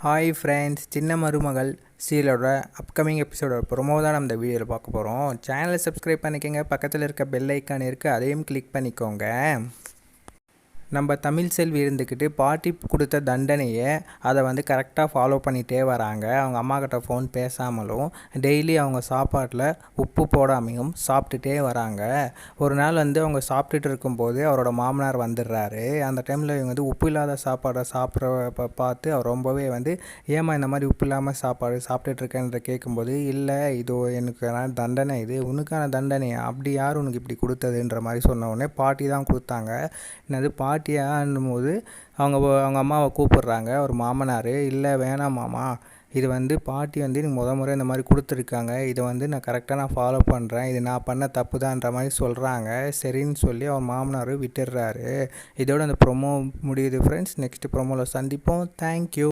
Hi friends, சின்ன மருமகள் சீரியலோட upcoming எபிசோட ப்ரொமோ தான் நம்ம இந்த வீடியோவில் பார்க்க போகிறோம். சேனலை சப்ஸ்கிரைப் பண்ணிக்கோங்க, பக்கத்தில் இருக்க பெல் ஐக்கான் இருக்குது, அதையும் கிளிக் பண்ணிக்கோங்க. நம்ம தமிழ் செல்வி இருந்துக்கிட்டு பாட்டி கொடுத்த தண்டனையை அதை கரெக்டாக ஃபாலோ பண்ணிகிட்டே வராங்க. அவங்க அம்மாக்கிட்ட ஃபோன் பேசாமலும் டெய்லி அவங்க சாப்பாட்டில் உப்பு போடாமையும் சாப்பிட்டுட்டே வராங்க. ஒரு நாள் அவங்க சாப்பிட்டுட்டு இருக்கும்போது அவரோட மாமனார் வந்துடுறாரு. அந்த டைமில் இவங்க உப்பு இல்லாத சாப்பாடை சாப்பிட்ற பார்த்து அவர் ரொம்பவே ஏமா இந்த மாதிரி உப்பு இல்லாமல் சாப்பாடு சாப்பிட்டுட்ருக்கேன்ற கேட்கும்போது, இல்லை இது எனக்கு தண்டனை, இது உனக்கான தண்டனை, அப்படி யார் உனக்கு இப்படி கொடுத்ததுன்ற மாதிரி சொன்ன உடனே பாட்டி தான் கொடுத்தாங்க. என்னது பாட்டியான்னும் போது அவங்க அம்மாவை கூப்பிடுறாங்க ஒரு மாமனார். இல்லை வேணாம் மாமா, இது பாட்டி எனக்கு முறை இந்த மாதிரி கொடுத்துருக்காங்க, இதை நான் கரெக்டாக ஃபாலோ பண்ணுறேன், இது நான் பண்ண தப்பு தான்ன்ற மாதிரி சொல்கிறாங்க. சரின்னு சொல்லி அவர் மாமனார் விட்டுடுறாரு. இதோட அந்த ப்ரொமோ முடியுது ஃப்ரெண்ட்ஸ். நெக்ஸ்ட் ப்ரொமோவில் சந்திப்போம். தேங்க்யூ.